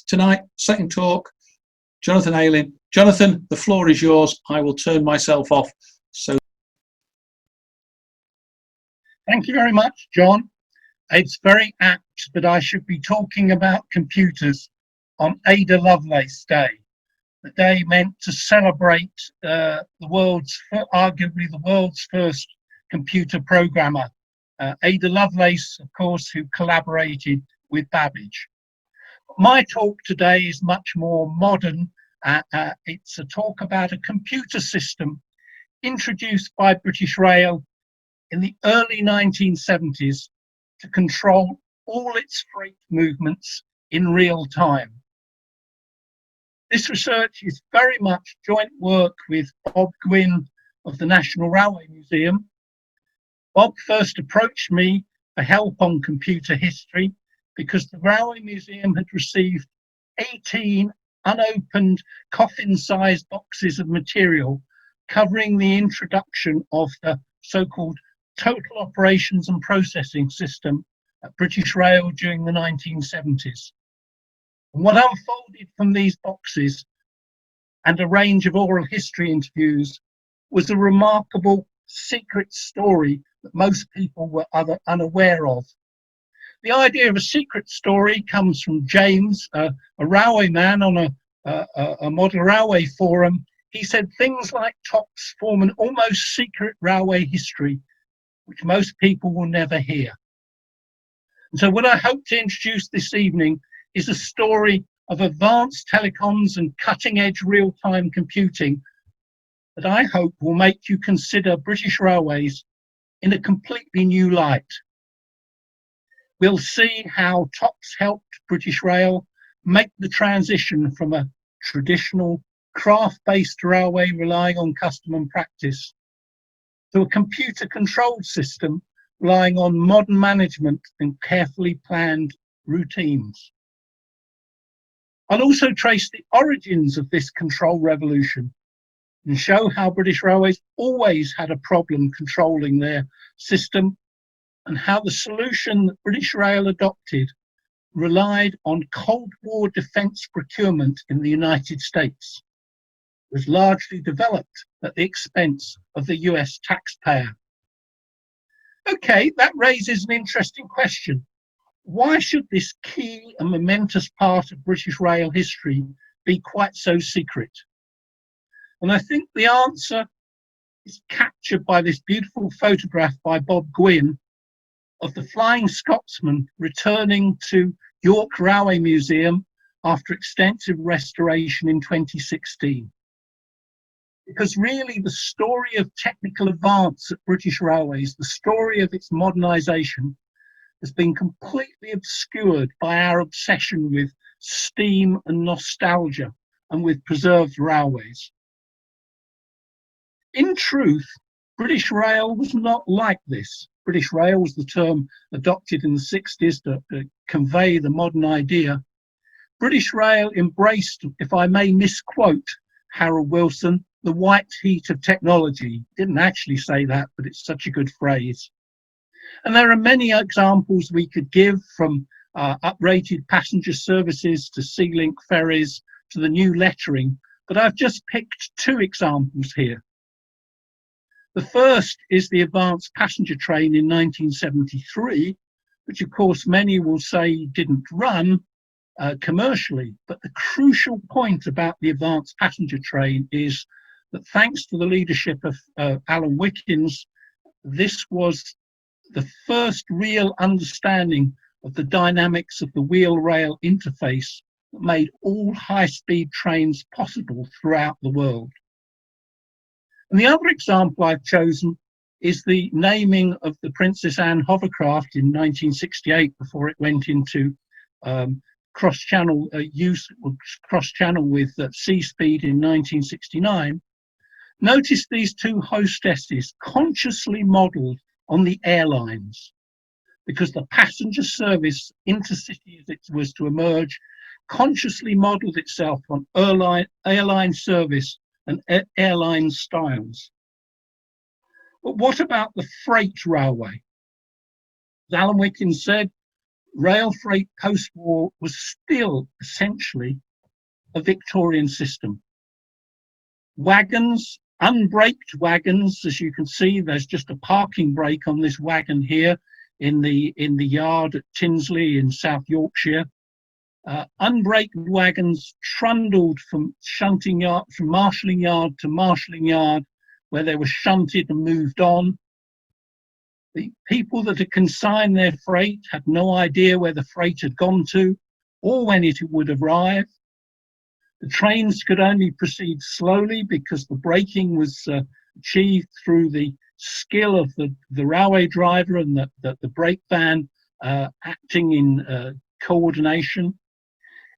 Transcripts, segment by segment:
tonight. Second talk, Jonathan Aylen. Jonathan, the floor is yours. I will turn myself off. So, thank you very much, John. It's very apt that I should be talking about computers on Ada Lovelace Day, the day meant to celebrate arguably the world's first computer programmer, Ada Lovelace, of course, who collaborated with Babbage. My talk today is much more modern. It's a talk about a computer system introduced by British Rail in the early 1970s to control all its freight movements in real time. This research is very much joint work with Bob Gwynn of the National Railway Museum. Bob first approached me for help on computer history because the Railway Museum had received 18 unopened coffin-sized boxes of material covering the introduction of the so-called Total Operations and Processing System at British Rail during the 1970s. And what unfolded from these boxes and a range of oral history interviews was a remarkable secret story that most people were unaware of. The idea of a secret story comes from James, a railwayman on a model railway forum. He said things like TOPs form an almost secret railway history, which most people will never hear. And so what I hope to introduce this evening is a story of advanced telecoms and cutting-edge real-time computing that I hope will make you consider British Railways in a completely new light. We'll see how TOPs helped British Rail make the transition from a traditional craft-based railway relying on custom and practice to a computer-controlled system relying on modern management and carefully planned routines. I'll also trace the origins of this control revolution and show how British Railways always had a problem controlling their system and how the solution that British Rail adopted relied on Cold War defence procurement in the United States. It was largely developed at the expense of the US taxpayer. Okay, that raises an interesting question. Why should this key and momentous part of British Rail history be quite so secret? And I think the answer is captured by this beautiful photograph by Bob Gwynn of the Flying Scotsman returning to York Railway Museum after extensive restoration in 2016. Because really the story of technical advance at British Railways, the story of its modernisation, has been completely obscured by our obsession with steam and nostalgia and with preserved railways. In truth, British Rail was not like this. British Rail was the term adopted in the 60s to convey the modern idea. British Rail embraced, if I may misquote Harold Wilson, the white heat of technology. Didn't actually say that, but it's such a good phrase. And there are many examples we could give, from uprated passenger services to Sea-Link ferries to the new lettering, but I've just picked two examples here. The first is the advanced passenger train in 1973, which of course many will say didn't run commercially, but the crucial point about the advanced passenger train is that thanks to the leadership of Alan Wickens, this was the first real understanding of the dynamics of the wheel-rail interface that made all high-speed trains possible throughout the world. And the other example I've chosen is the naming of the Princess Anne hovercraft in 1968 before it went into cross-channel use, cross-channel with sea speed in 1969. Notice these two hostesses consciously modelled on the airlines, because the passenger service, intercity as it was to emerge, consciously modelled itself on airline service and airline styles. But what about the freight railway? As Alan Wickens said, rail freight post-war was still essentially a Victorian system. Wagons, unbraked wagons, as you can see, there's just a parking brake on this wagon here in the yard at Tinsley in South Yorkshire. Unbraked wagons trundled from marshalling yard to marshalling yard, where they were shunted and moved on. The people that had consigned their freight had no idea where the freight had gone to or when it would arrive. The trains could only proceed slowly because the braking was achieved through the skill of the railway driver and the brake van acting in coordination.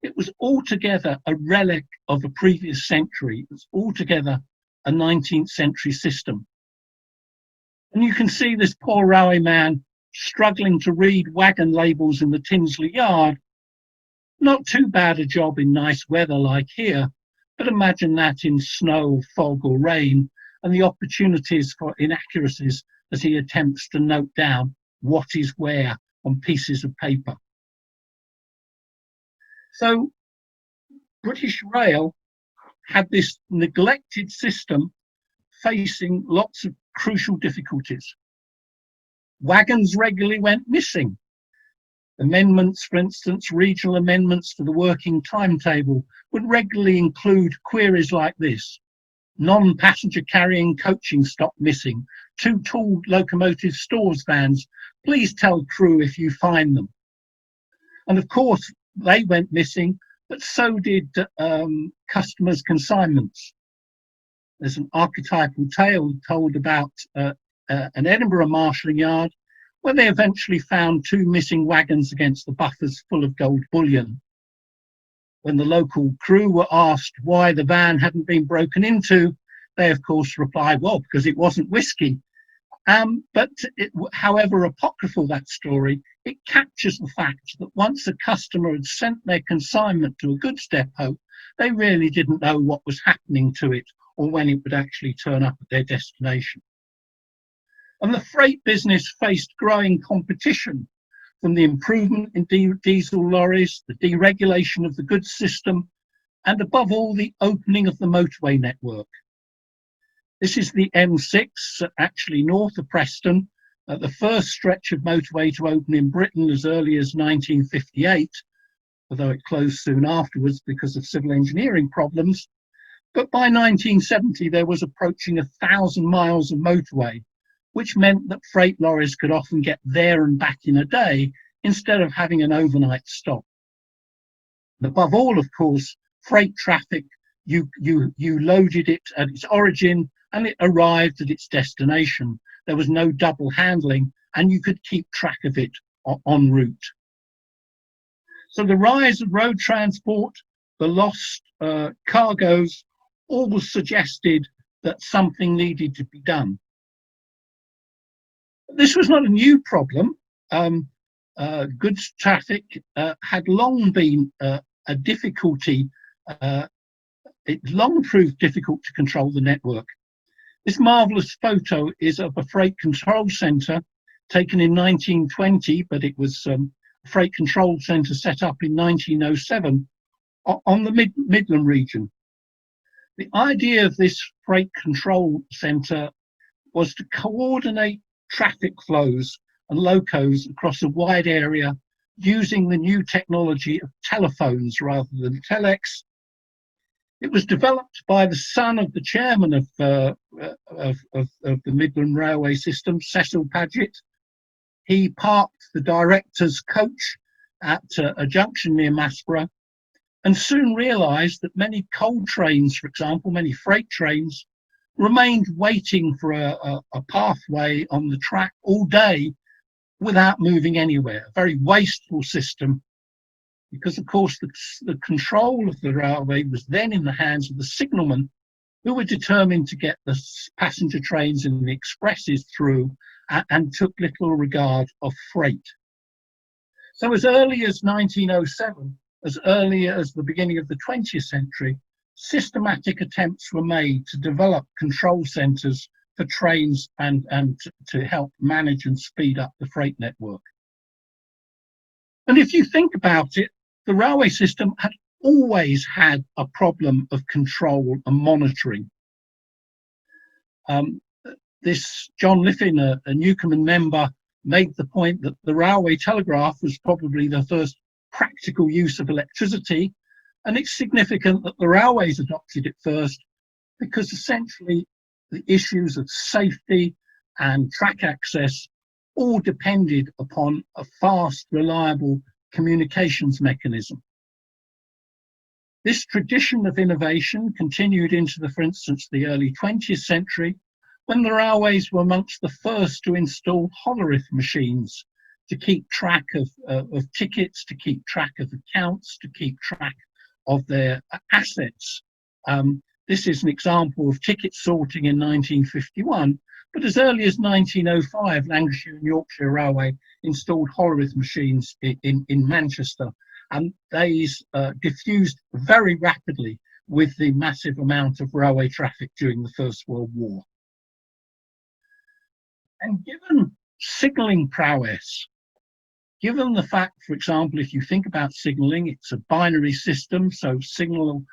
It was altogether a relic of a previous century. It was altogether a 19th century system. And you can see this poor railway man struggling to read wagon labels in the Tinsley yard. Not too bad a job in nice weather like here, but imagine that in snow, fog or rain, and the opportunities for inaccuracies as he attempts to note down what is where on pieces of paper. So British Rail had this neglected system facing lots of crucial difficulties. Wagons regularly went missing. Amendments, for instance, regional amendments to the working timetable would regularly include queries like this: non-passenger carrying coaching stock missing, 2 tall locomotive stores vans, please tell crew if you find them. And of course, they went missing, but so did customers' consignments. There's an archetypal tale told about an Edinburgh marshalling yard where they eventually found 2 missing wagons against the buffers full of gold bullion. When the local crew were asked why the van hadn't been broken into, they of course replied, well, because it wasn't whiskey. But however apocryphal that story, it captures the fact that once a customer had sent their consignment to a goods depot, they really didn't know what was happening to it or when it would actually turn up at their destination. And the freight business faced growing competition from the improvement in diesel lorries, the deregulation of the goods system, and above all, the opening of the motorway network. This is the M6, actually north of Preston, the first stretch of motorway to open in Britain as early as 1958, although it closed soon afterwards because of civil engineering problems. But by 1970, there was approaching 1,000 miles of motorway, which meant that freight lorries could often get there and back in a day instead of having an overnight stop. And above all, of course, freight traffic, you loaded it at its origin and it arrived at its destination. There was no double handling and you could keep track of it en route. So the rise of road transport, the lost cargoes, all suggested that something needed to be done. This was not a new problem. Goods traffic had long been a difficulty. It long proved difficult to control the network. This marvelous photo is of a freight control centre taken in 1920, but it was a freight control centre set up in 1907 on the Midland region. The idea of this freight control centre was to coordinate traffic flows and locos across a wide area using the new technology of telephones rather than telex. It was developed by the son of the chairman of the Midland Railway System, Cecil Paget. He parked the director's coach at a junction near Maspero and soon realised that many coal trains, for example, many freight trains, remained waiting for a pathway on the track all day without moving anywhere. A very wasteful system because, of course, the control of the railway was then in the hands of the signalmen, who were determined to get the passenger trains and the expresses through and took little regard of freight. So as early as 1907, as early as the beginning of the 20th century, systematic attempts were made to develop control centres for trains and to help manage and speed up the freight network. And if you think about it, the railway system had always had a problem of control and monitoring. This John Liffin, a Newcomen member, made the point that the railway telegraph was probably the first practical use of electricity, and it's significant that the railways adopted it first because essentially the issues of safety and track access all depended upon a fast, reliable communications mechanism. This tradition of innovation continued into for instance, the early 20th century, when the railways were amongst the first to install holorith machines to keep track of tickets, to keep track of accounts, to keep track of their assets. This is an example of ticket sorting in 1951, but as early as 1905, Lancashire and Yorkshire Railway installed holorith machines in Manchester, and these diffused very rapidly with the massive amount of railway traffic during the First World War. And given signalling prowess, given the fact, for example, if you think about signalling, it's a binary system, so signal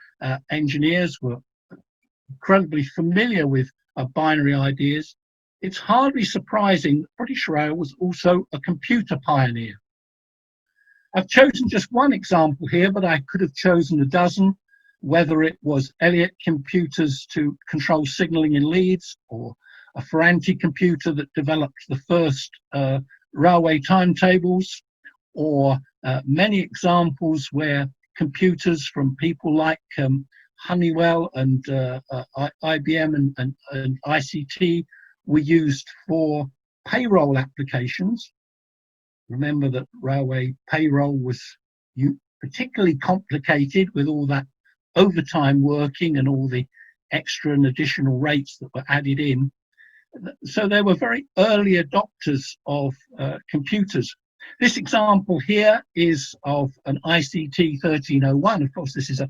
engineers were incredibly familiar with binary ideas, it's hardly surprising that British Rail was also a computer pioneer. I've chosen just one example here, but I could have chosen a dozen, whether it was Elliott computers to control signalling in Leeds, or a Ferranti computer that developed the first railway timetables, or many examples where computers from people like Honeywell and IBM and ICT were used for payroll applications. Remember that railway payroll was particularly complicated with all that overtime working and all the extra and additional rates that were added in. So they were very early adopters of computers. This example here is of an ICT 1301. Of course, this is a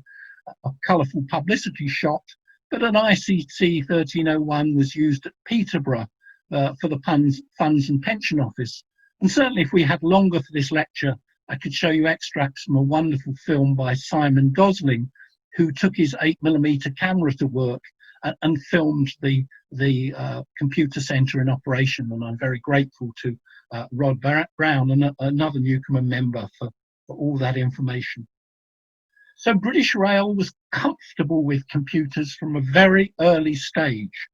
colourful publicity shot, but an ICT 1301 was used at Peterborough for the Funds and Pension Office. And certainly if we had longer for this lecture, I could show you extracts from a wonderful film by Simon Gosling, who took his 8mm camera to work and filmed the computer centre in operation. And I'm very grateful to Rod Brown, and another Newcomen member, for all that information. So British Rail was comfortable with computers from a very early stage.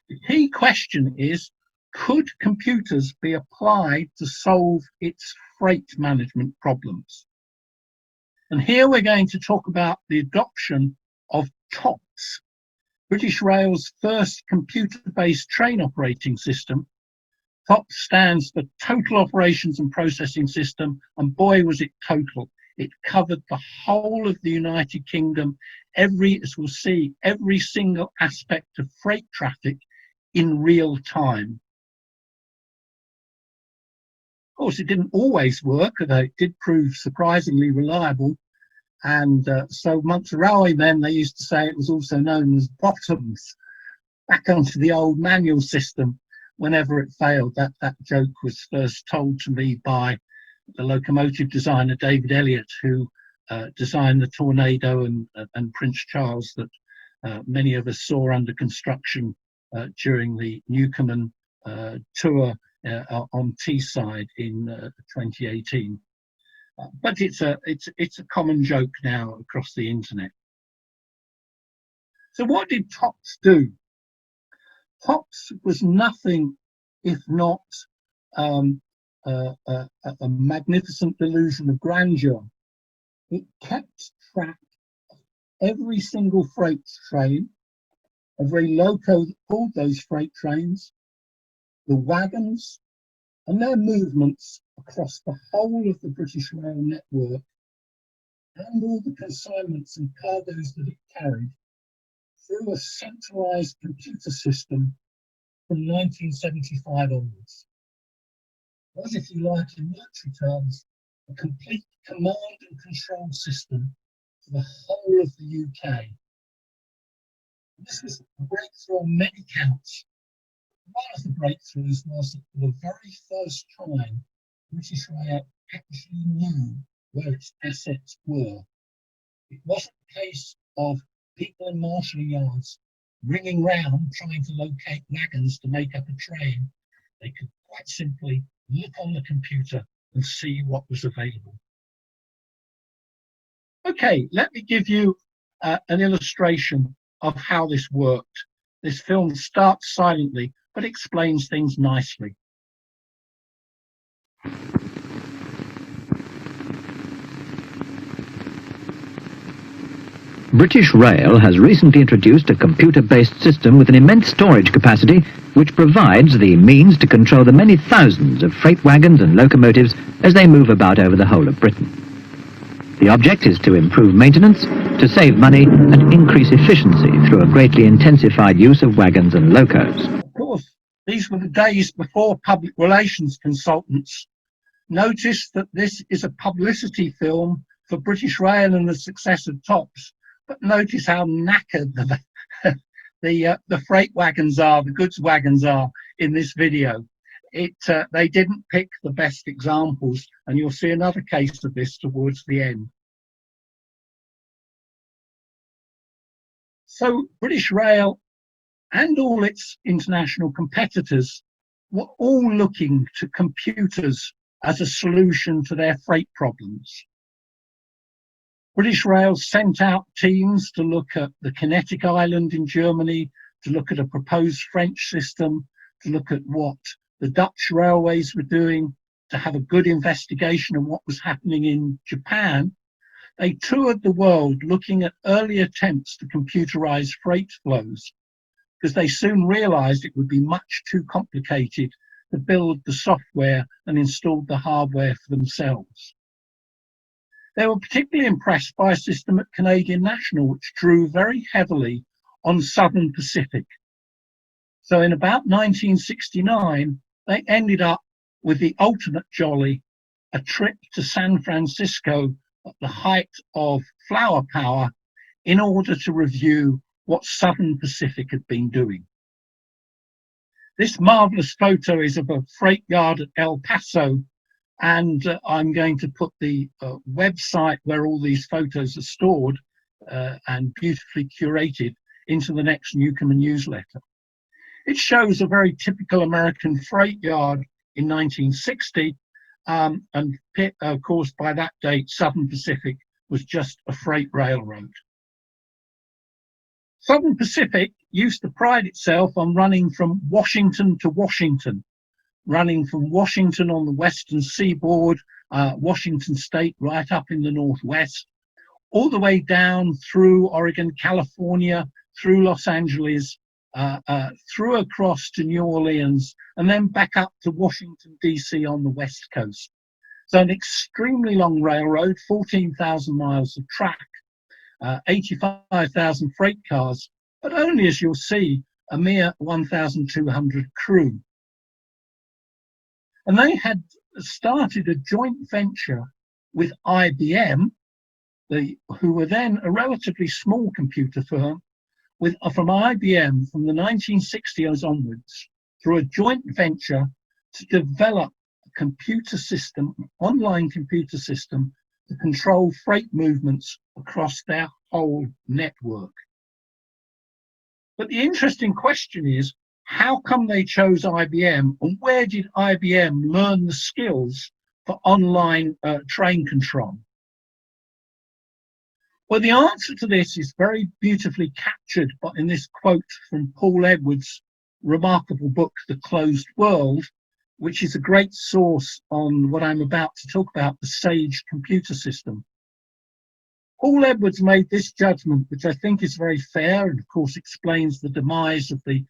The key question is, could computers be applied to solve its freight management problems? And here we're going to talk about the adoption of TOPS, British Rail's first computer-based train operating system. TOPS stands for Total Operations and Processing System, and boy was it total. It covered the whole of the United Kingdom, as we'll see, every single aspect of freight traffic in real time. Of course, it didn't always work, although it did prove surprisingly reliable. And so amongst the railwaymen, they used to say it was also known as bottoms, back onto the old manual system whenever it failed. That joke was first told to me by the locomotive designer David Elliott, who designed the Tornado and Prince Charles that many of us saw under construction during the Newcomen tour on Teesside in 2018. But it's a common joke now across the internet. So what did TOPS do? TOPS was nothing if not a magnificent delusion of grandeur. It kept track of every single freight train, every loco that pulled those freight trains, the wagons, and their movements across the whole of the British Rail network, and all the consignments and cargoes that it carried, through a centralised computer system from 1975 onwards. It was, if you like, in military terms, a complete command and control system for the whole of the UK. This was a breakthrough on many counts. One of the breakthroughs was that for the very first time, British Rail actually knew where its assets were. It wasn't a case of people in marshalling yards ringing round trying to locate wagons to make up a train. They could quite simply look on the computer and see what was available. Okay, let me give you an illustration of how this worked. This film starts silently, but explains things nicely. British Rail has recently introduced a computer-based system with an immense storage capacity which provides the means to control the many thousands of freight wagons and locomotives as they move about over the whole of Britain. The object is to improve maintenance, to save money and increase efficiency through a greatly intensified use of wagons and locos. Of course, these were the days before public relations consultants. Notice that this is a publicity film for British Rail and the successor tops. But notice how knackered the freight wagons are, the goods wagons are in this video. They didn't pick the best examples, and you'll see another case of this towards the end. So British Rail and all its international competitors were all looking to computers as a solution to their freight problems. British Rail sent out teams to look at the kinetic island in Germany, to look at a proposed French system, to look at what the Dutch railways were doing, to have a good investigation of what was happening in Japan. They toured the world looking at early attempts to computerize freight flows, because they soon realized it would be much too complicated to build the software and install the hardware for themselves. They were particularly impressed by a system at Canadian National, which drew very heavily on Southern Pacific. So in about 1969, they ended up with the ultimate jolly, a trip to San Francisco at the height of flower power in order to review what Southern Pacific had been doing. This marvelous photo is of a freight yard at El Paso, and I'm going to put the website where all these photos are stored and beautifully curated into the next Newcomen newsletter. It shows a very typical American freight yard in 1960, and of course by that date Southern Pacific was just a freight railroad. Southern Pacific used to pride itself on running from Washington to Washington, running from Washington on the western seaboard, Washington state right up in the northwest, all the way down through Oregon, California, through Los Angeles, through across to New Orleans, and then back up to Washington, D.C. on the west coast. So an extremely long railroad, 14,000 miles of track, 85,000 freight cars, but only, as you'll see, a mere 1,200 crew. And they had started a joint venture with IBM, who were then a relatively small computer firm, from IBM from the 1960s onwards, through a joint venture to develop a computer system, an online computer system, to control freight movements across their whole network. But the interesting question is, how come they chose IBM, and where did IBM learn the skills for online train control? Well, the answer to this is very beautifully captured in this quote from Paul Edwards' remarkable book, The Closed World, which is a great source on what I'm about to talk about, the SAGE computer system. Paul Edwards made this judgment, which I think is very fair and of course explains the demise of the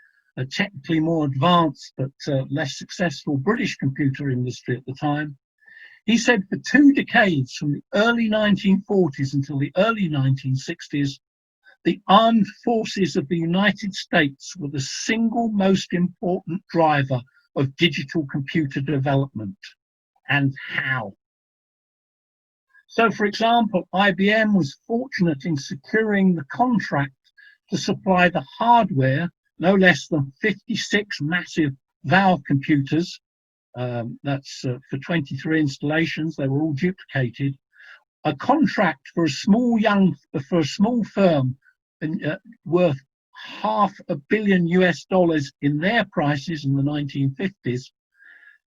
technically more advanced but less successful British computer industry at the time. He said for 2 decades, from the early 1940s until the early 1960s, the armed forces of the United States were the single most important driver of digital computer development. And how? So, for example, IBM was fortunate in securing the contract to supply the hardware, no less than 56 massive valve computers, That's for 23 installations. They were all duplicated. A contract for a small firm worth $500 million in their prices in the 1950s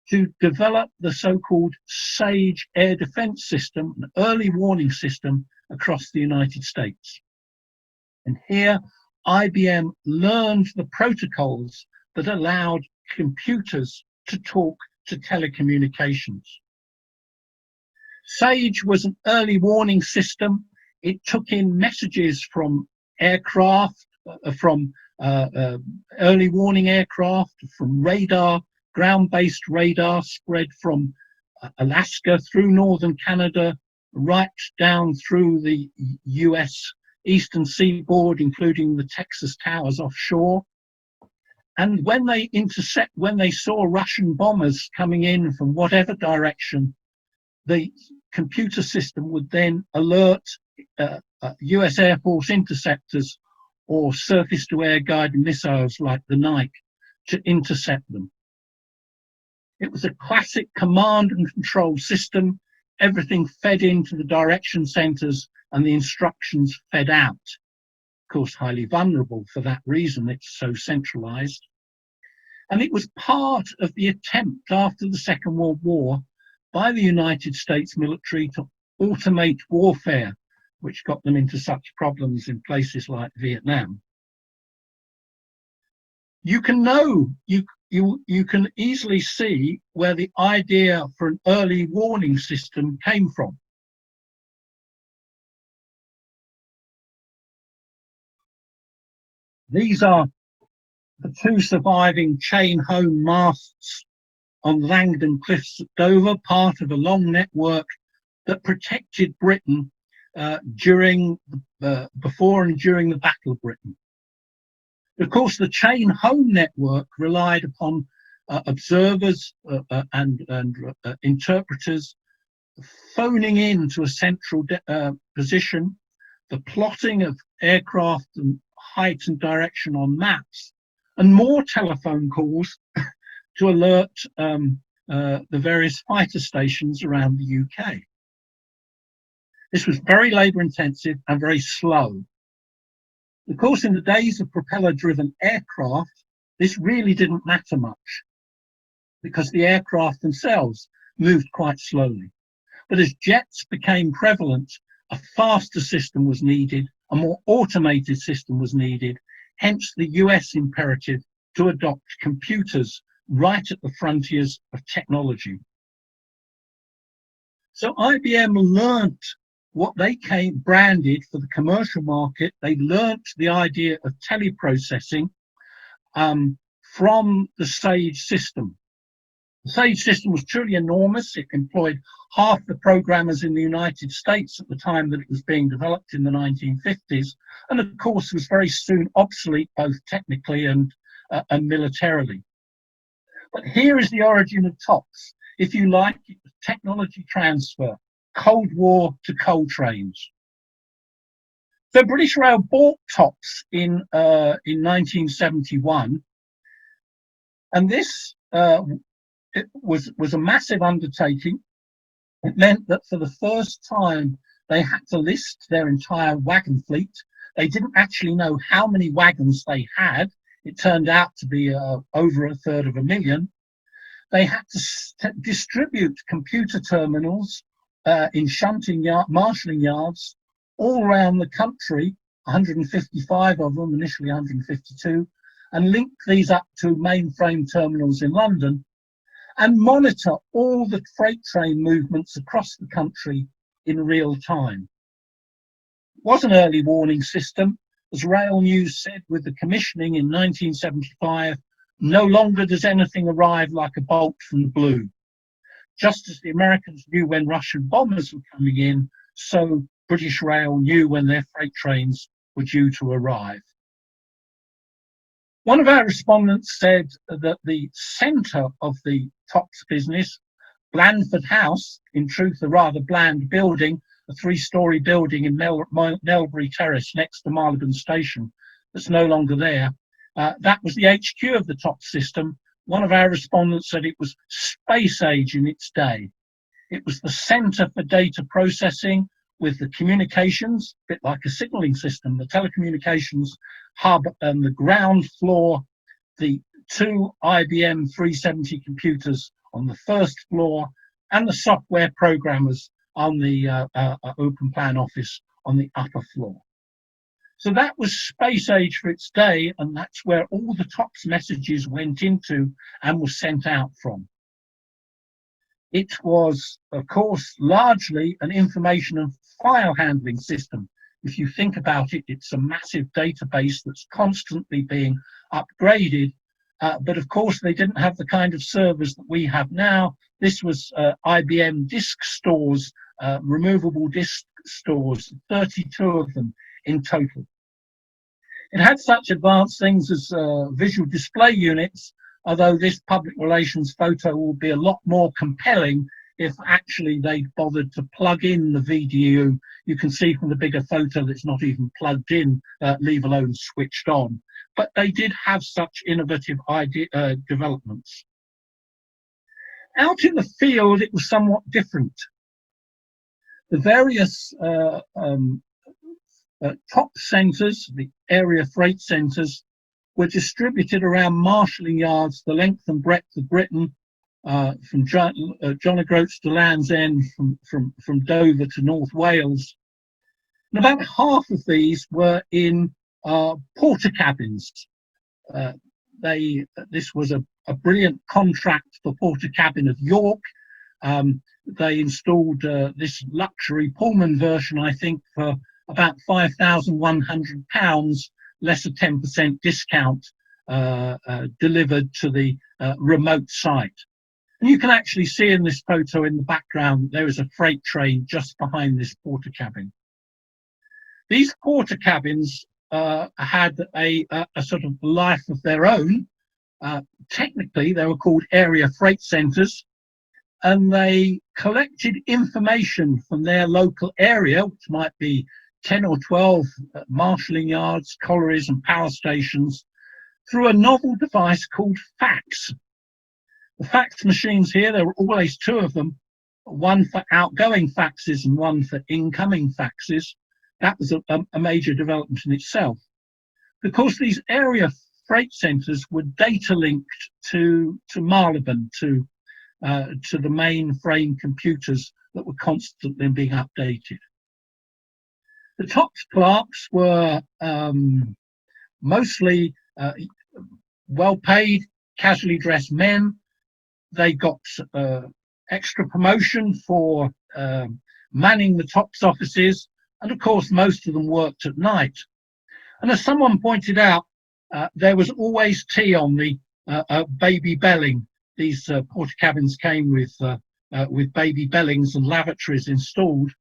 to develop the so-called SAGE air defense system, an early warning system across the United States. And here, IBM learned the protocols that allowed computers to talk to telecommunications. SAGE was an early warning system. It took in messages from aircraft, from early warning aircraft, from radar, ground-based radar spread from Alaska through northern Canada, right down through the US eastern seaboard, including the Texas towers offshore. And when they saw Russian bombers coming in from whatever direction, the computer system would then alert US Air Force interceptors or surface-to-air guided missiles like the Nike to intercept them. It was a classic command and control system. Everything fed into the direction centers and the instructions fed out. Of course, highly vulnerable for that reason. It's so centralized. And it was part of the attempt after the Second World War by the United States military to automate warfare, which got them into such problems in places like Vietnam. You can easily see where the idea for an early warning system came from. These are the two surviving chain home masts on Langdon Cliffs at Dover, part of a long network that protected Britain before and during the Battle of Britain. Of course, the chain home network relied upon observers and interpreters phoning in to a central position, the plotting of aircraft and height and direction on maps, and more telephone calls to alert the various fighter stations around the UK. This was very labour intensive and very slow. Of course, in the days of propeller-driven aircraft, this really didn't matter much because the aircraft themselves moved quite slowly. But as jets became prevalent, a faster system was needed, a more automated system was needed, hence the US imperative to adopt computers right at the frontiers of technology. So IBM learnt what they branded for the commercial market. They learnt the idea of teleprocessing from the SAGE system. The SAGE system was truly enormous. It employed half the programmers in the United States at the time that it was being developed in the 1950s, and of course was very soon obsolete both technically and militarily. But here is the origin of TOPS. If you like, it was technology transfer, Cold War to coal trains. So British Rail bought TOPS in 1971, and this it was a massive undertaking. It meant that for the first time they had to list their entire wagon fleet. They didn't actually know how many wagons they had. It turned out to be over 1/3 They had to distribute computer terminals in marshalling yards all around the country, 155 of them, initially 152, and link these up to mainframe terminals in London and monitor all the freight train movements across the country in real time. It was an early warning system. As Rail News said with the commissioning in 1975, no longer does anything arrive like a bolt from the blue. Just as the Americans knew when Russian bombers were coming in, so British Rail knew when their freight trains were due to arrive. One of our respondents said that the centre of the TOPS business, Blandford House, in truth a rather bland building, a 3-storey building in Melbury Terrace next to Marylebone Station that's no longer there, that was the HQ of the TOPS system, one of our respondents said it was space age in its day. It was the center for data processing with the communications, a bit like a signaling system, the telecommunications hub, and the ground floor, the 2 IBM 370 computers on the first floor, and the software programmers on the open plan office on the upper floor. So that was space age for its day, and that's where all the TOPS messages went into and were sent out from. It was, of course, largely an information and file handling system. If you think about it, it's a massive database that's constantly being upgraded. But of course, they didn't have the kind of servers that we have now. This was IBM disk stores, removable disk stores, 32 of them in total. It had such advanced things as visual display units, although this public relations photo will be a lot more compelling if actually they bothered to plug in the VDU. You can see from the bigger photo that's not even plugged in, leave alone switched on. But they did have such innovative developments. Out in the field, it was somewhat different. The various top centres, the area freight centres, were distributed around marshalling yards the length and breadth of Britain, from John O'Groats to Land's End, from Dover to North Wales. And about half of these were in porter cabins. This was a brilliant contract for Porter Cabin of York. They installed this luxury Pullman version, I think, for about £5,100, less a 10% discount, delivered to the remote site. And you can actually see in this photo in the background, there is a freight train just behind this porter cabin. These porter cabins had a sort of life of their own. Technically, they were called area freight centres, and they collected information from their local area, which might be 10 or 12 marshalling yards, collieries and power stations, through a novel device called fax. The fax machines here, there were always two of them, one for outgoing faxes and one for incoming faxes. That was a major development in itself. Of course, these area freight centres were data linked to Marylebone, to the mainframe computers that were constantly being updated. The TOPS clerks were mostly well-paid, casually dressed men. They got extra promotion for manning the TOPS offices, and of course most of them worked at night. And as someone pointed out, there was always tea on the baby belling. These porter cabins came with baby bellings and lavatories installed.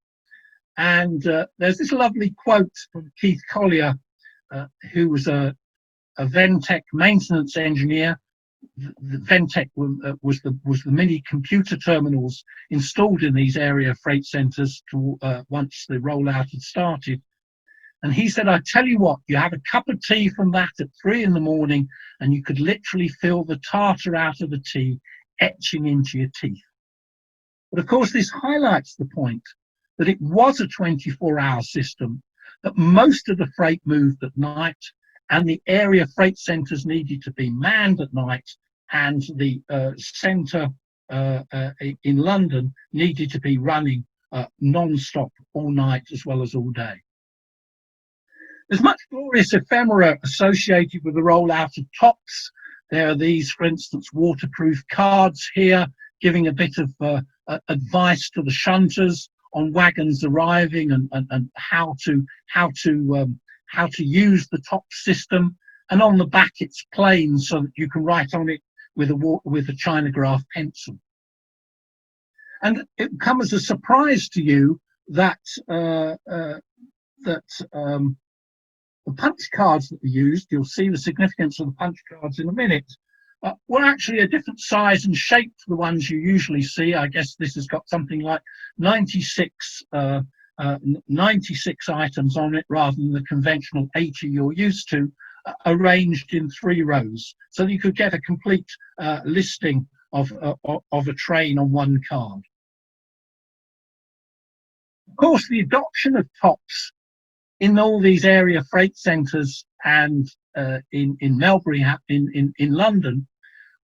And there's this lovely quote from Keith Collier, who was a Ventec maintenance engineer. The Ventec was the mini computer terminals installed in these area freight centres once the rollout had started. And he said, I tell you what, you have a cup of tea from that at 3 in the morning, and you could literally feel the tartar out of the tea etching into your teeth. But of course, this highlights the point that it was a 24-hour system, that most of the freight moved at night, and the area freight centres needed to be manned at night, and the centre in London needed to be running non-stop all night as well as all day. There's much glorious ephemera associated with the rollout of TOPS. There are these, for instance, waterproof cards here, giving a bit of advice to the shunters on wagons arriving and how to use the TOPS system. And on the back, it's plain so that you can write on it with a Chinograph pencil. And it comes as a surprise to you that the punch cards that were used, you'll see the significance of the punch cards in a minute, were actually a different size and shape to the ones you usually see. I guess this has got something like 96 items on it rather than the conventional 80 you're used to. arranged in 3 rows, so that you could get a complete listing of a train on one card. Of course, the adoption of TOPS in all these area freight centres and in Melbury, in London,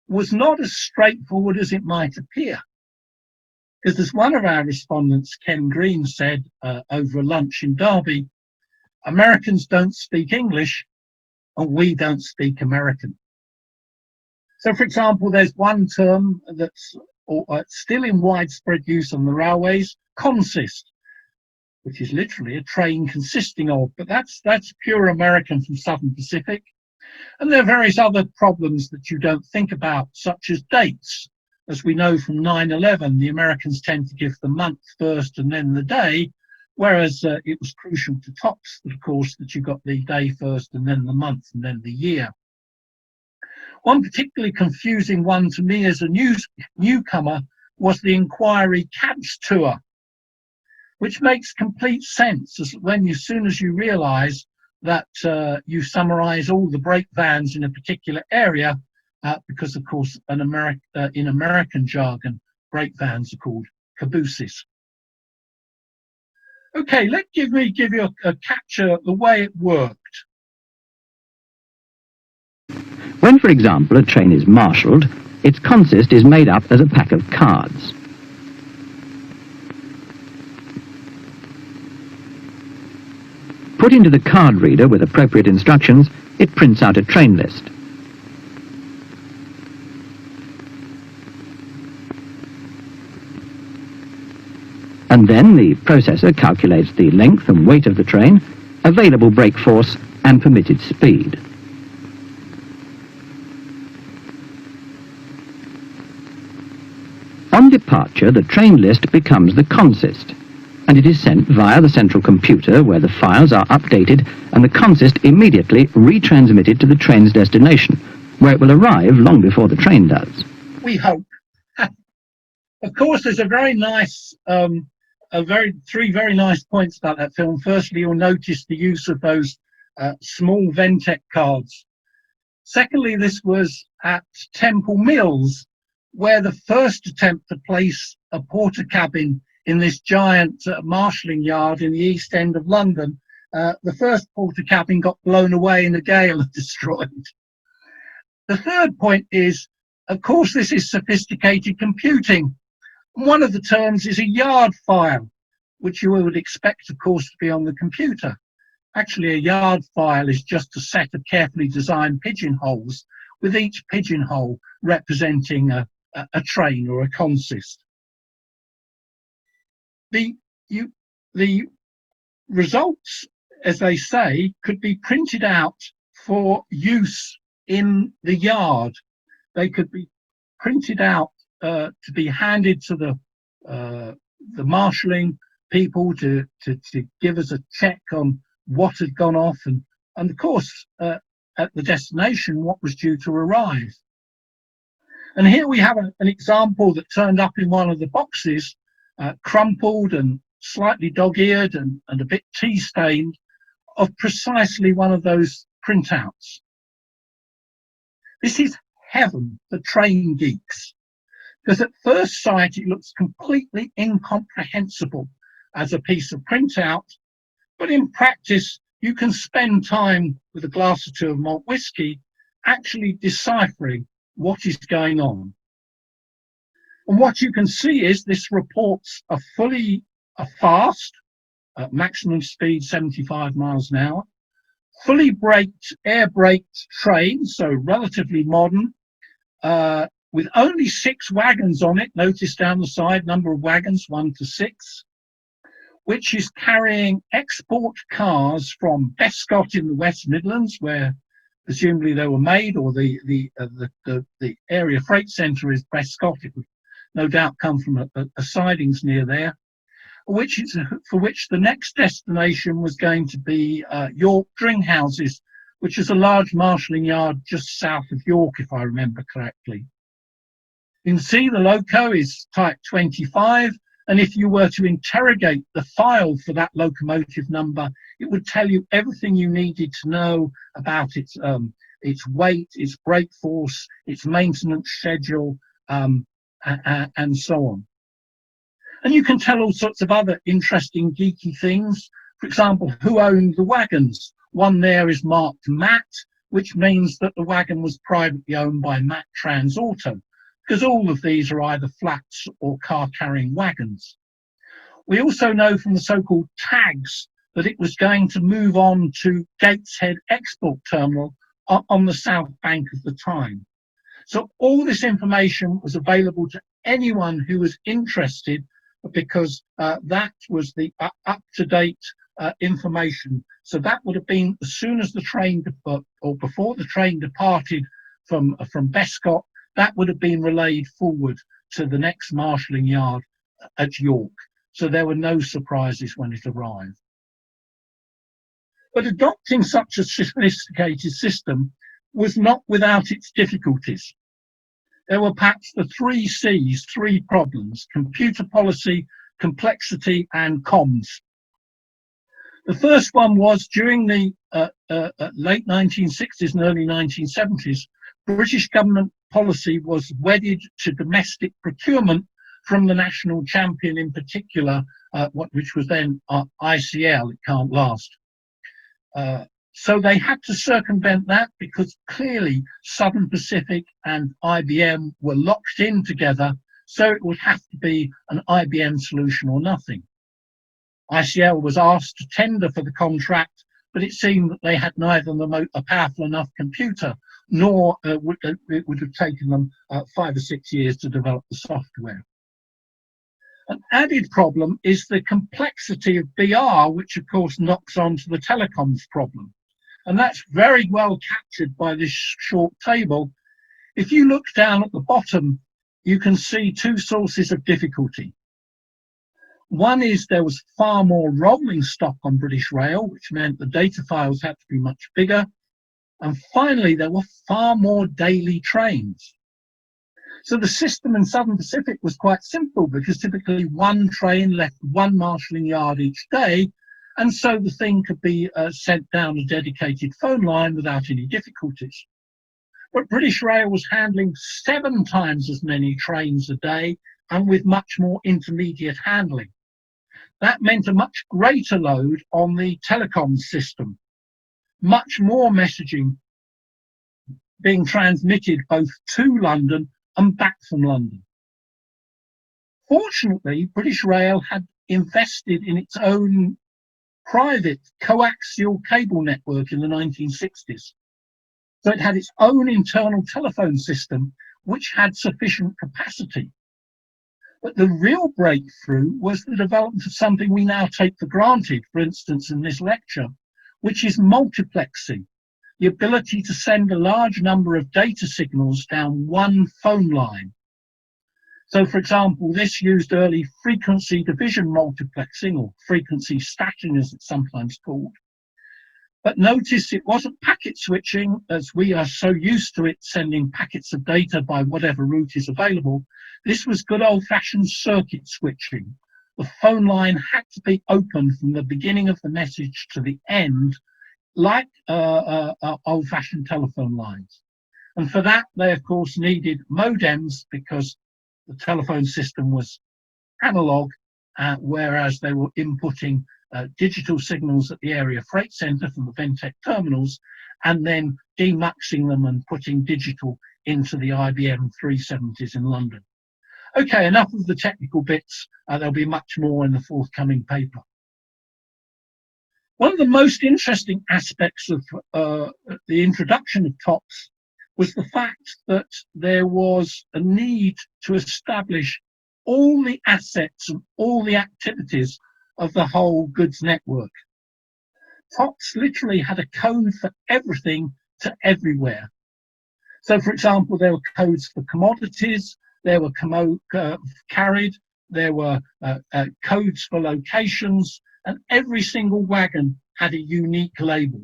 was not as straightforward as it might appear. Because as one of our respondents, Ken Green, said over a lunch in Derby, Americans don't speak English and we don't speak American. So, for example, there's one term that's still in widespread use on the railways, consist, which is literally a train consisting of, but that's pure American from Southern Pacific. And there are various other problems that you don't think about, such as dates. As we know from 9/11, the Americans tend to give the month first and then the day, whereas it was crucial to TOPS, of course, that you got the day first and then the month and then the year. One particularly confusing one to me as a newcomer was the inquiry cabs tour, which makes complete sense as soon as you realise that you summarise all the brake vans in a particular area, because of course in American jargon, brake vans are called cabooses. Okay, let me give you a capture of the way it worked. When, for example, a train is marshalled, its consist is made up as a pack of cards. Put into the card reader with appropriate instructions, it prints out a train list. And then the processor calculates the length and weight of the train, available brake force and permitted speed. On departure, the train list becomes the consist, and it is sent via the central computer where the files are updated and the consist immediately retransmitted to the train's destination, where it will arrive long before the train does. We hope. Of course, there's a very nice, three very nice points about that film. Firstly, you'll notice the use of those small Ventec cards. Secondly, this was at Temple Mills, where the first attempt to place a porter cabin in this giant marshalling yard in the East End of London, the first porter cabin got blown away in a gale and destroyed. The third point is, of course, this is sophisticated computing. One of the terms is a yard file, which you would expect, of course, to be on the computer. Actually, a yard file is just a set of carefully designed pigeonholes, with each pigeonhole representing a train or a consist. The results, as they say, could be printed out for use in the yard. They could be printed out to be handed to the marshalling people to give us a check on what had gone off, and of course at the destination what was due to arrive. And here we have an example that turned up in one of the boxes, crumpled and slightly dog-eared and a bit tea-stained, of precisely one of those printouts. This is heaven for train geeks, because at first sight it looks completely incomprehensible as a piece of printout, but in practice you can spend time with a glass or two of malt whiskey actually deciphering what is going on. And what you can see is this reports a fast, maximum speed 75 miles an hour, fully braked, air-braked train, so relatively modern, with only 6 wagons on it. Notice down the side, number of wagons, 1 to 6, which is carrying export cars from Bescot in the West Midlands, where presumably they were made, or the area freight centre is Bescot. It would no doubt come from a sidings near there, for which the next destination was going to be York Dringhouses, which is a large marshalling yard just south of York, if I remember correctly. You can see the loco is type 25, And if you were to interrogate the file for that locomotive number, it would tell you everything you needed to know about its weight, its brake force, its maintenance schedule, and so on. And you can tell all sorts of other interesting geeky things. For example, who owned the wagons? One there is marked Matt, which means that the wagon was privately owned by Matt Trans Auto, because all of these are either flats or car-carrying wagons. We also know from the so-called tags that it was going to move on to Gateshead Export Terminal on the south bank of the Tyne. So all this information was available to anyone who was interested, because that was the up-to-date information. So that would have been as soon as the train, or before the train departed from Bescot, that would have been relayed forward to the next marshalling yard at York. So there were no surprises when it arrived. But adopting such a sophisticated system was not without its difficulties. There were perhaps the three C's, three problems: computer policy, complexity, and comms. The first one was during the late 1960s and early 1970s, British government policy was wedded to domestic procurement from the national champion, in particular, which was then ICL, it can't last. So they had to circumvent that, because clearly Southern Pacific and IBM were locked in together, so it would have to be an IBM solution or nothing. ICL was asked to tender for the contract, but it seemed that they had neither a powerful enough computer, nor it would have taken them 5 or 6 years to develop the software. An added problem is the complexity of BR, which of course knocks on to the telecoms problem. And that's very well captured by this short table. If you look down at the bottom, you can see two sources of difficulty. One is there was far more rolling stock on British Rail, which meant the data files had to be much bigger. And finally, there were far more daily trains. So the system in Southern Pacific was quite simple, because typically one train left one marshalling yard each day, and so the thing could be sent down a dedicated phone line without any difficulties. But British Rail was handling 7 times as many trains a day, and with much more intermediate handling. That meant a much greater load on the telecom system, much more messaging being transmitted both to London and back from London. Fortunately, British Rail had invested in its own private coaxial cable network in the 1960s. So it had its own internal telephone system, which had sufficient capacity. But the real breakthrough was the development of something we now take for granted, for instance, in this lecture, which is multiplexing, the ability to send a large number of data signals down one phone line. So, for example, this used early frequency division multiplexing, or frequency stacking as it's sometimes called. But notice it wasn't packet switching, as we are so used to it sending packets of data by whatever route is available. This was good old-fashioned circuit switching. The phone line had to be open from the beginning of the message to the end, like old-fashioned telephone lines. And for that, they, of course, needed modems, because the telephone system was analog, whereas they were inputting digital signals at the area freight centre from the Ventec terminals, and then demuxing them and putting digital into the IBM 370s in London. Okay, enough of the technical bits. There'll be much more in the forthcoming paper. One of the most interesting aspects of the introduction of TOPS was the fact that there was a need to establish all the assets and all the activities of the whole goods network. TOPS literally had a code for everything to everywhere. So, for example, there were codes for commodities, there were carried, there were codes for locations, and every single wagon had a unique label.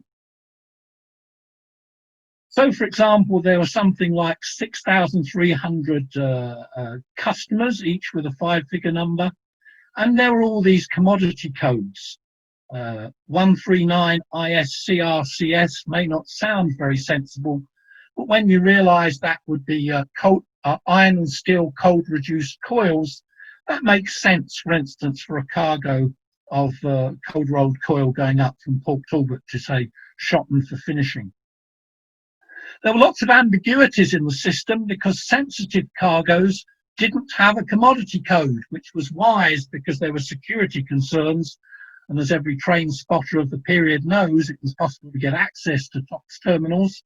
So, for example, there were something like 6,300 customers, each with a 5-figure number. And there were all these commodity codes. 139 ISCRCS may not sound very sensible, but when you realize that would be iron and steel cold reduced coils, that makes sense, for instance, for a cargo of cold rolled coil going up from Port Talbot to, say, Shotton for finishing. There were lots of ambiguities in the system because sensitive cargoes didn't have a commodity code, which was wise because there were security concerns. And as every train spotter of the period knows, it was possible to get access to TOC's terminals.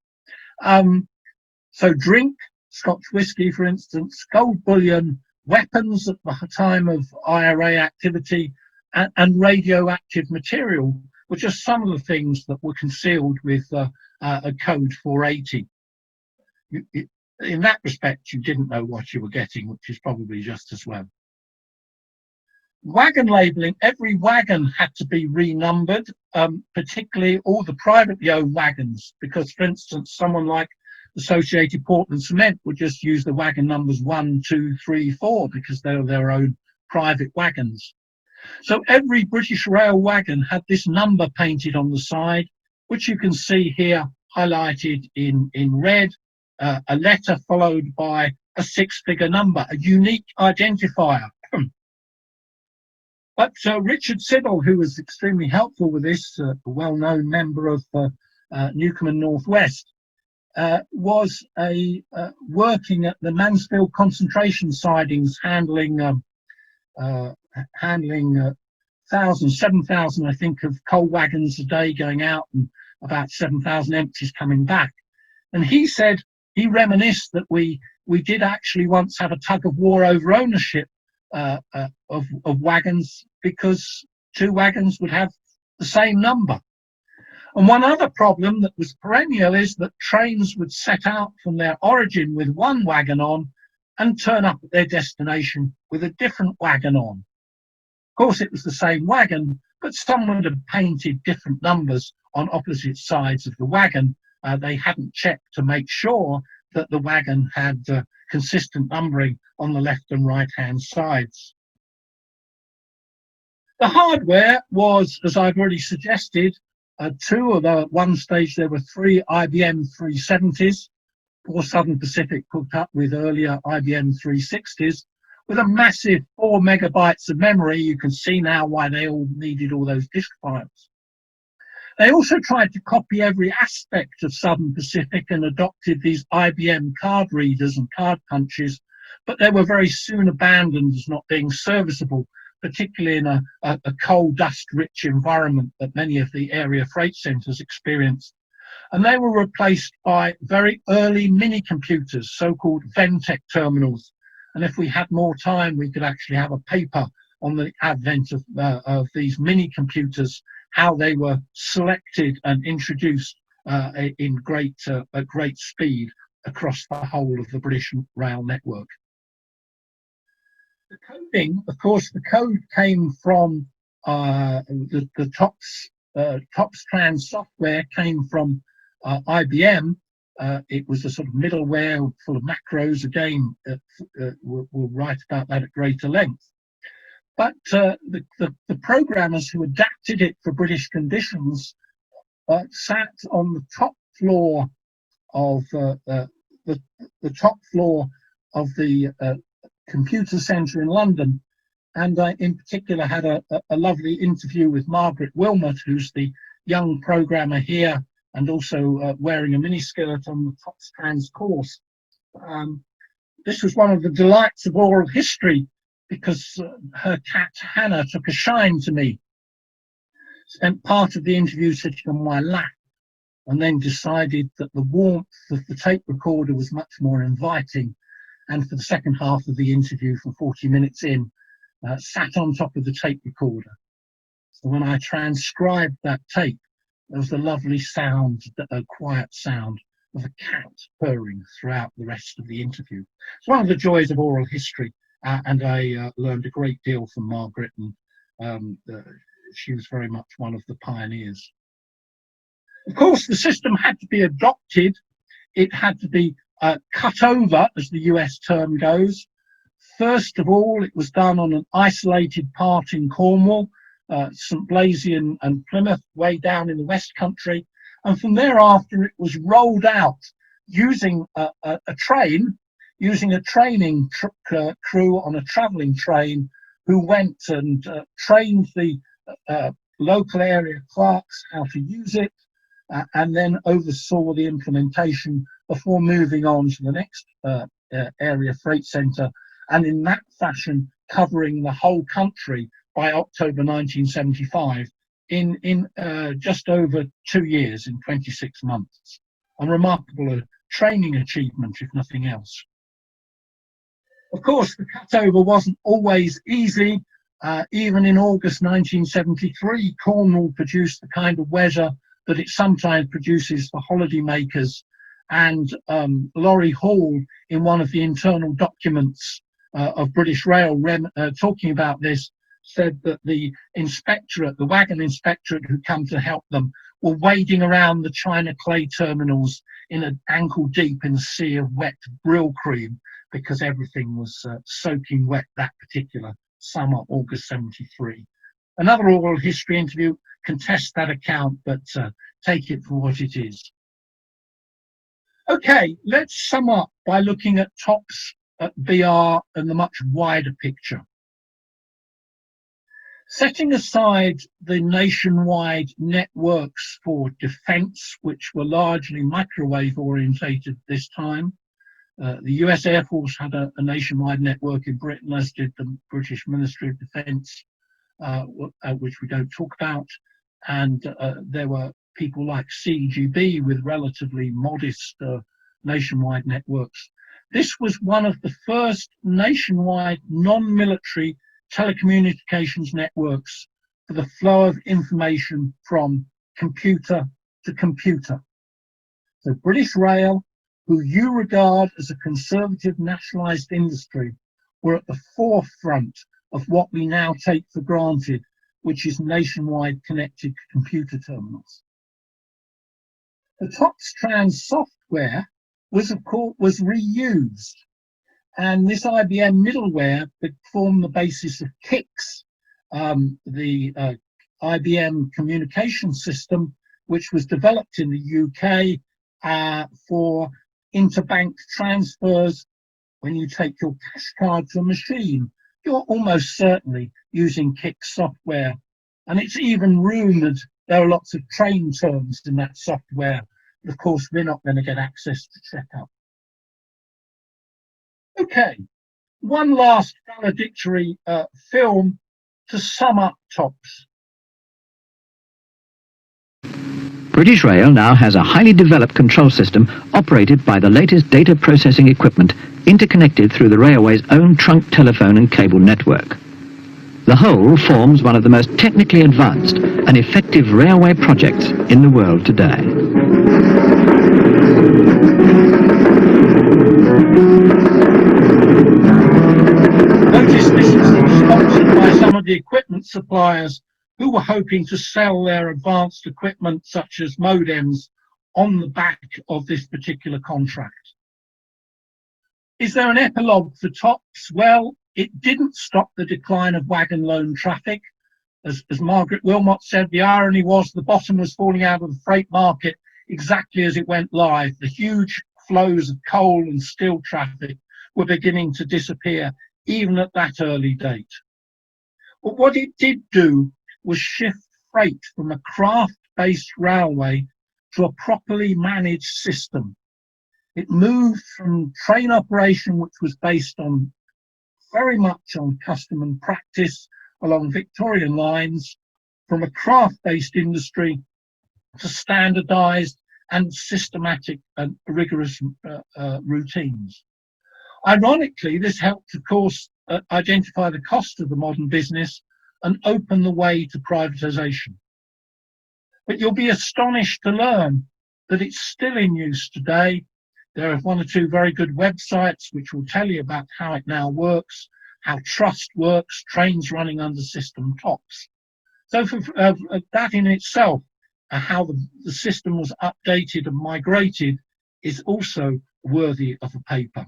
So drink, Scotch whisky, for instance, gold bullion, weapons at the time of IRA activity, and radioactive material were just some of the things that were concealed with a code 480. In that respect, you didn't know what you were getting, which is probably just as well. Wagon labelling, every wagon had to be renumbered, particularly all the privately owned wagons, because, for instance, someone like Associated Portland Cement would just use the wagon numbers 1, 2, 3, 4 because they were their own private wagons. So every British Rail wagon had this number painted on the side, which you can see here highlighted in red, a letter followed by a 6-figure number, a unique identifier. But Richard Siddle, who was extremely helpful with this, a well-known member of Newcomen Northwest, was working at the Mansfield concentration sidings, handling 7,000, I think, of coal wagons a day going out and about 7,000 empties coming back. And he said, he reminisced that we did actually once have a tug of war over ownership of wagons, because 2 wagons would have the same number. And one other problem that was perennial is that trains would set out from their origin with 1 wagon on and turn up at their destination with a different wagon on. Of course, it was the same wagon, but someone had painted different numbers on opposite sides of the wagon. They hadn't checked to make sure that the wagon had consistent numbering on the left and right hand sides. The hardware was, as I've already suggested, 2, although at one stage there were 3 IBM 370s, 4 Southern Pacific hooked up with earlier IBM 360s, with a massive 4 megabytes of memory. You can see now why they all needed all those disk files. They also tried to copy every aspect of Southern Pacific and adopted these IBM card readers and card punches, but they were very soon abandoned as not being serviceable, particularly in a coal dust-rich environment that many of the area freight centres experienced. And they were replaced by very early mini-computers, so-called Ventec terminals. And if we had more time, we could actually have a paper on the advent of these mini-computers, how they were selected and introduced at great speed across the whole of the British rail network. The coding, of course, the code came from the TOPS trans software came from IBM. It was a sort of middleware full of macros. Again, we'll write about that at greater length. But the programmers who adapted it for British conditions sat on the top floor of the top floor of the computer centre in London, and I in particular had a lovely interview with Margaret Wilmot, who's the young programmer here and also wearing a miniskirt on the TOPS trans course. This was one of the delights of oral history, because her cat Hannah took a shine to me, spent part of the interview sitting on my lap, and then decided that the warmth of the tape recorder was much more inviting, and for the second half of the interview, for 40 minutes in, sat on top of the tape recorder. So when I transcribed that tape, there was the lovely sound, a quiet sound of a cat purring throughout the rest of the interview. It's one of the joys of oral history. And I learned a great deal from Margaret, and she was very much one of the pioneers. Of course, the system had to be adopted. It had to be cut over, as the US term goes, First of all, it was done on an isolated part in Cornwall, St Blasey and Plymouth, way down in the West Country. And from thereafter, it was rolled out using a train, using a training crew on a travelling train who went and trained the local area clerks how to use it, and then oversaw the implementation before moving on to the next area freight centre, and in that fashion covering the whole country by October 1975 in just over 2 years, in 26 months. A remarkable training achievement, if nothing else. Of course, the cutover wasn't always easy. Even in August 1973, Cornwall produced the kind of weather that it sometimes produces for holidaymakers. And Laurie Hall, in one of the internal documents of British Rail, talking about this, said that the inspectorate, the Wagon inspectorate who come to help them, were wading around the China clay terminals in an ankle deep in a sea of wet brill cream, because everything was soaking wet that particular summer, August 73. Another oral history interview contests that account, but take it for what it is. Okay, let's sum up by looking at TOPS, at BR, and the much wider picture. Setting aside the nationwide networks for defence, which were largely microwave orientated this time, the US Air Force had a nationwide network in Britain, as did the British Ministry of Defence, which we don't talk about. And there were people like CGB with relatively modest nationwide networks. This was one of the first nationwide non-military telecommunications networks for the flow of information from computer to computer. So British Rail, who you regard as a conservative nationalised industry, were at the forefront of what we now take for granted, which is nationwide connected computer terminals. The TOPS Trans software was reused, and this IBM middleware formed the basis of KIX, the IBM communication system, which was developed in the UK for interbank transfers. When you take your cash card to a machine, you're almost certainly using KIX software. And it's even rumoured there are lots of train terms in that software. Of course, we're not going to get access to check up. Okay, one last valedictory film to sum up TOPS. British Rail now has a highly developed control system operated by the latest data processing equipment interconnected through the railway's own trunk telephone and cable network. The whole forms one of the most technically advanced and effective railway projects in the world today. Notice this is sponsored by some of the equipment suppliers who were hoping to sell their advanced equipment, such as modems, on the back of this particular contract. Is there an epilogue for TOPS? Well, it didn't stop the decline of wagon loan traffic. As Margaret Wilmot said, the irony was the bottom was falling out of the freight market exactly as it went live. The huge flows of coal and steel traffic were beginning to disappear even at that early date. But what it did do was shift freight from a craft-based railway to a properly managed system. It moved from train operation, which was based on very much on custom and practice along Victorian lines, from a craft-based industry to standardized and systematic and rigorous routines. Ironically, this helped, of course, identify the cost of the modern business and open the way to privatization. But you'll be astonished to learn that it's still in use today. There are one or two very good websites which will tell you about how it now works, how trust works, trains running under system TOPS. So for that in itself, how the system was updated and migrated is also worthy of a paper.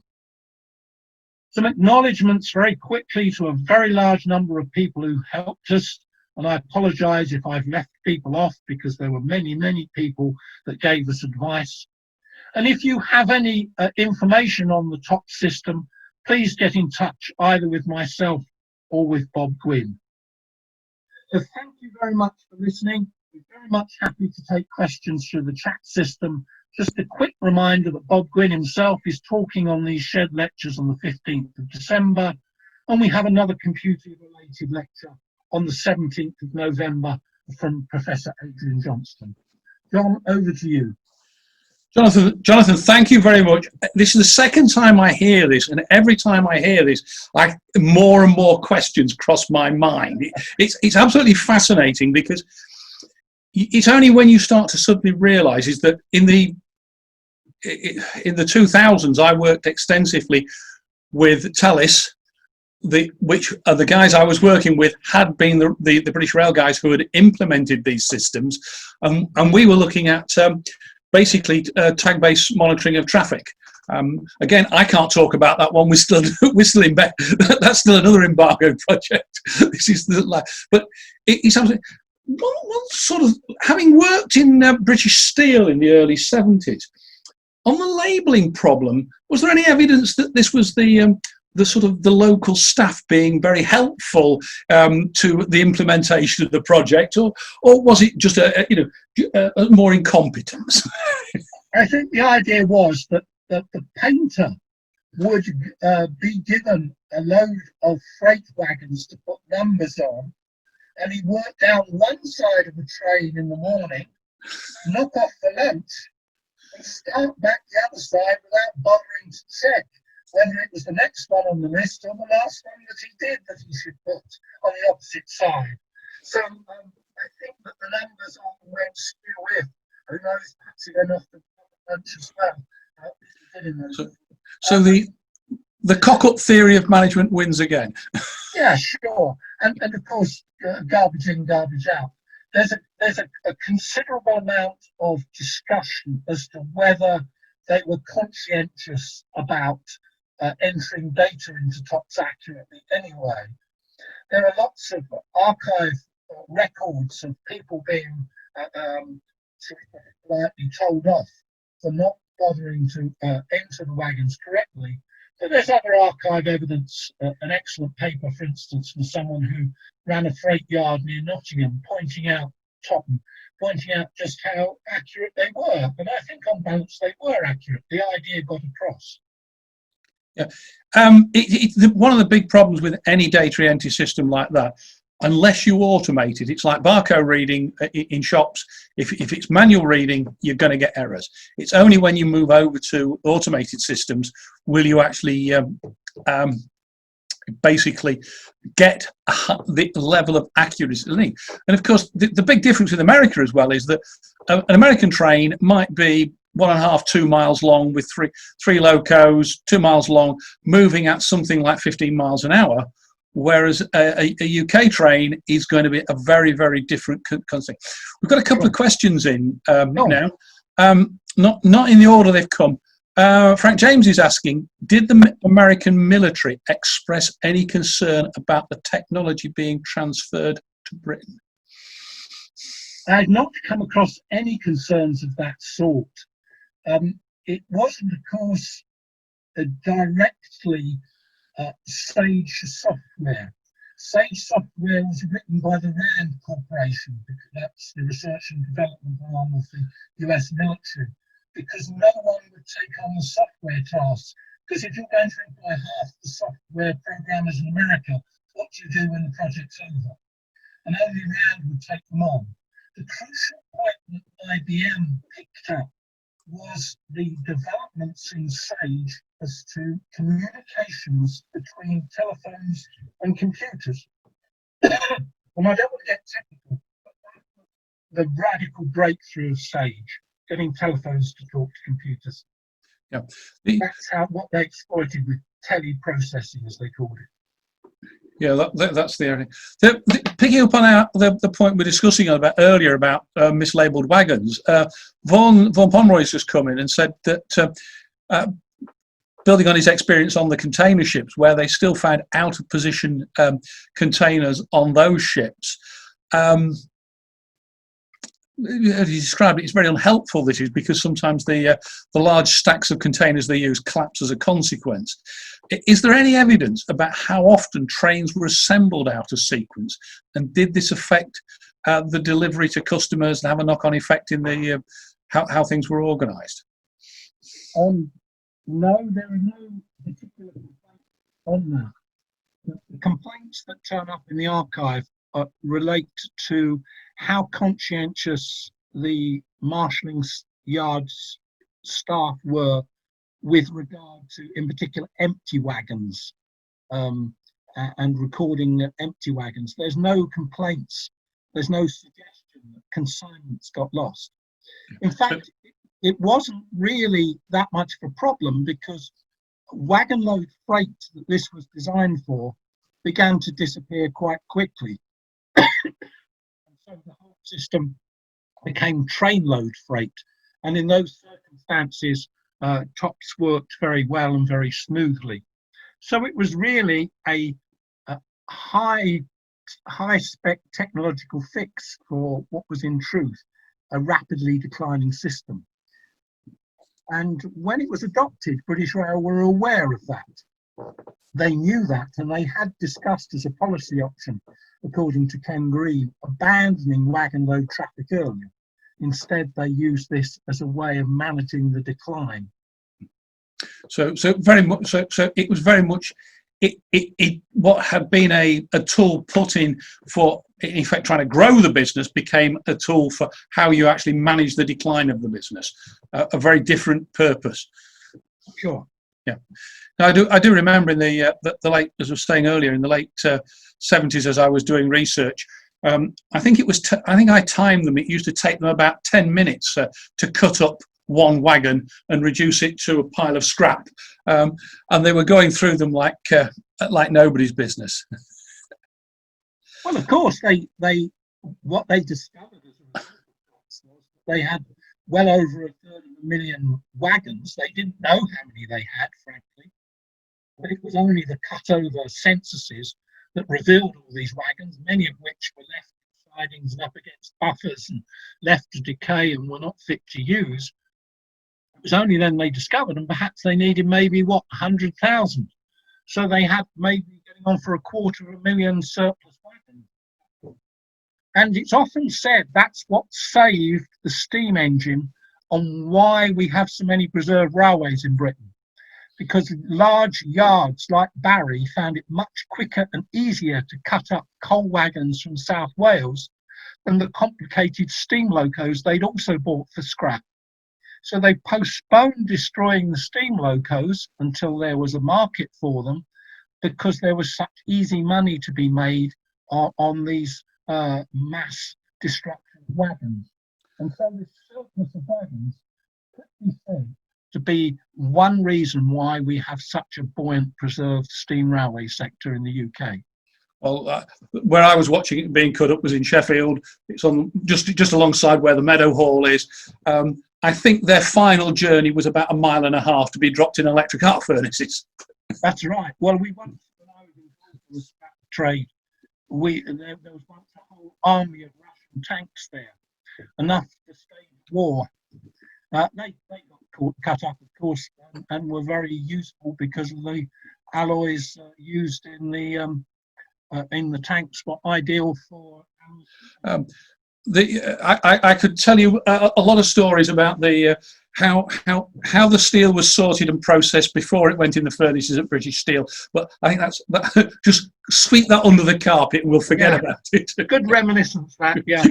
Some acknowledgements very quickly to a very large number of people who helped us. And I apologise if I've left people off, because there were many, many people that gave us advice. And if you have any information on the TOP system, please get in touch either with myself or with Bob Gwynn. So thank you very much for listening. We're very much happy to take questions through the chat system. Just a quick reminder that Bob Gwynn himself is talking on these shed lectures on the 15th of December. And we have another computer-related lecture on the 17th of November from Professor Adrian Johnston. John, over to you. Jonathan, thank you very much. This is the second time I hear this, and every time I hear this, more and more questions cross my mind. It's absolutely fascinating, because it's only when you start to suddenly realise is that in the 2000s, I worked extensively with TELES, which are the guys I was working with had been the British Rail guys who had implemented these systems, and we were looking at basically tag-based monitoring of traffic. Again, I can't talk about that one. We're still in bed. That's still another embargo project. This is but it's absolutely one sort of, having worked in British Steel in the early 70s. On the labelling problem, was there any evidence that this was the sort of the local staff being very helpful to the implementation of the project, or was it just a more incompetence? I think the idea was that the painter would be given a load of freight wagons to put numbers on, and he'd work down one side of the train in the morning, knock off the lunch, and start back the other side without bothering to check whether it was the next one on the list or the last one that he did that he should put on the opposite side. So I think that the numbers often went skew with, who knows, perhaps he went off the lunch as well. So the cock-up theory of management wins again. Yeah, sure. And of course, garbage in, garbage out. There's a considerable amount of discussion as to whether they were conscientious about entering data into TOPS accurately anyway. There are lots of archive records of people being politely told off for not bothering to enter the wagons correctly. But there's other archive evidence, an excellent paper, for instance, from someone who ran a freight yard near Nottingham, pointing out just how accurate they were. And I think on balance they were accurate. The idea got across. Yeah, one of the big problems with any data entry system like that, unless you automate it, it's like barcode reading in shops. If it's manual reading, you're going to get errors. It's only when you move over to automated systems will you actually basically get the level of accuracy. And of course, the big difference with America as well is that an American train might be 1.5, 2 miles long with three locos, 2 miles long, moving at something like 15 miles an hour, whereas a UK train is going to be a very, very different concept. We've got a couple of questions in now, not in the order they've come. Frank James is asking, did the American military express any concern about the technology being transferred to Britain? I had not come across any concerns of that sort. It wasn't, of course, directly Sage software. Sage software was written by the RAND Corporation, because that's the research and development arm of the US military, because no one would take on the software tasks. Because if you're going to employ half the software programmers in America, what do you do when the project's over? And only RAND would take them on. The crucial point that IBM picked up was the developments in Sage as to communications between telephones and computers. And I don't want to get technical, but the radical breakthrough of Sage, getting telephones to talk to computers. Yeah, That's what they exploited with TELE-PROCESSIng, as they called it. Yeah, that's the area. Picking up on the point we're discussing earlier about mislabeled wagons, Vaughan Pomeroy's just come in and said that building on his experience on the container ships, where they still found out of position containers on those ships. As you described it, it's very unhelpful, this is, because sometimes the large stacks of containers they use collapse as a consequence. Is there any evidence about how often trains were assembled out of sequence, and did this affect the delivery to customers and have a knock-on effect in the how things were organised? No, there are no particular complaints on that. The complaints that turn up in the archive relate to how conscientious the marshalling yards staff were with regard to, in particular, empty wagons and recording empty wagons. There's no complaints. There's no suggestion that consignments got lost. In fact, it wasn't really that much of a problem, because wagon load freight that this was designed for began to disappear quite quickly. And so the whole system became train load freight. And in those circumstances, TOPS worked very well and very smoothly. So it was really a high spec technological fix for what was in truth a rapidly declining system. And when it was adopted, British Rail were aware of that. They knew that, and they had discussed as a policy option, according to Ken Green, abandoning wagon load traffic earlier. Instead, they used this as a way of managing the decline. So very much. So it was very much what had been a tool put in for, in effect, trying to grow the business, became a tool for how you actually manage the decline of the business. A very different purpose. Sure. Yeah. Now, I do remember in the late, as I was saying earlier, in the late 70s, as I was doing research, I think I timed them. It used to take them about 10 minutes to cut up one wagon and reduce it to a pile of scrap, and they were going through them like nobody's business. Well, of course, what they discovered as a result of this was they had well over 250,000 wagons. They didn't know how many they had, frankly, but it was only the Cutover censuses that revealed all these wagons, many of which were left in sidings and up against buffers and left to decay and were not fit to use. It was only then they discovered, and perhaps they needed maybe 100,000. So they had maybe getting on for 250,000 surplus wagons. And it's often said that's what saved the steam engine, on why we have so many preserved railways in Britain. Because large yards like Barry found it much quicker and easier to cut up coal wagons from South Wales than the complicated steam locos they'd also bought for scrap. So they postponed destroying the steam locos until there was a market for them, because there was such easy money to be made on these mass destruction wagons. And so this surplus of wagons could be said to be one reason why we have such a buoyant preserved steam railway sector in the UK. Well, where I was watching it being cut up was in Sheffield. It's on just alongside where the Meadow Hall is. I think their final journey was about 1.5 miles to be dropped in electric arc furnaces. That's right. Well, we once, when I was involved in the scrap trade, there was once a whole army of Russian tanks there, enough to stage war. They got cut up, of course, and were very useful because of the alloys used in the tanks were ideal for. I could tell you a lot of stories about the how the steel was sorted and processed before it went in the furnaces at British Steel, but I think that just sweep that under the carpet and we'll forget about it. Good reminiscence, that. Yeah.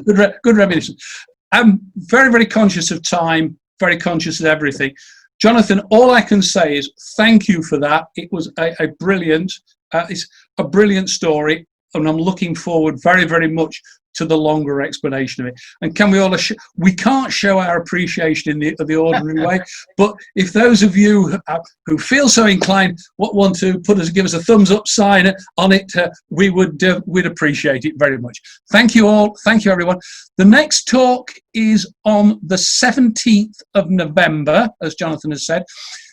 Good reminiscence. I'm very, very conscious of time, very conscious of everything. Jonathan, all I can say is thank you for that. It was a brilliant, it's a brilliant story, and I'm looking forward very, very much to the longer explanation of it. And can we all, we can't show our appreciation in the ordinary way, but if those of you who feel so inclined want to give us a thumbs up sign on it, we'd appreciate it very much. Thank you all. Thank you, everyone. The next talk is on the 17th of November, as Jonathan has said.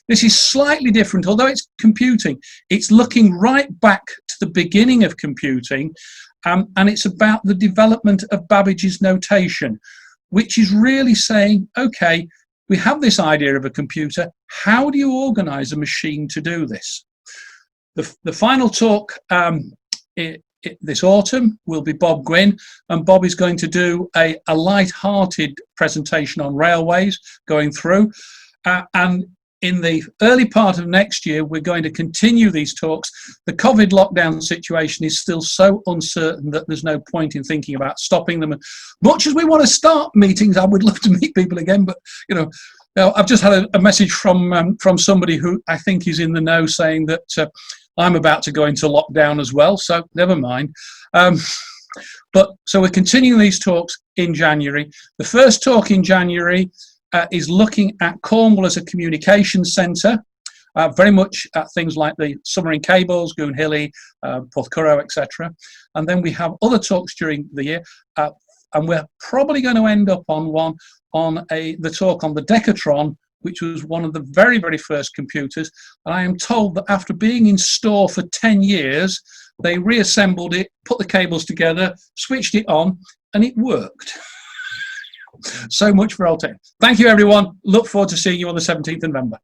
This is slightly different, although it's computing. It's looking right back to the beginning of computing, and it's about the development of Babbage's notation, which is really saying, okay, we have this idea of a computer. How do you organize a machine to do this? The final talk this autumn will be Bob Gwynn, and Bob is going to do a light-hearted presentation on railways going through, and in the early part of next year, we're going to continue these talks. The COVID lockdown situation is still so uncertain that there's no point in thinking about stopping them. Much as we want to start meetings, I would love to meet people again, but you know, I've just had a message from somebody who I think is in the know, saying that I'm about to go into lockdown as well, so never mind. So we're continuing these talks in January. The first talk in January is looking at Cornwall as a communications centre, very much at things like the submarine cables, Goonhilly, Porthcurrow, etc. And then we have other talks during the year, and we're probably going to end up on the talk on the Decatron, which was one of the very, very first computers. And I am told that after being in store for 10 years, they reassembled it, put the cables together, switched it on, and it worked. So much for old tech. Thank you, everyone. Look forward to seeing you on the 17th of November.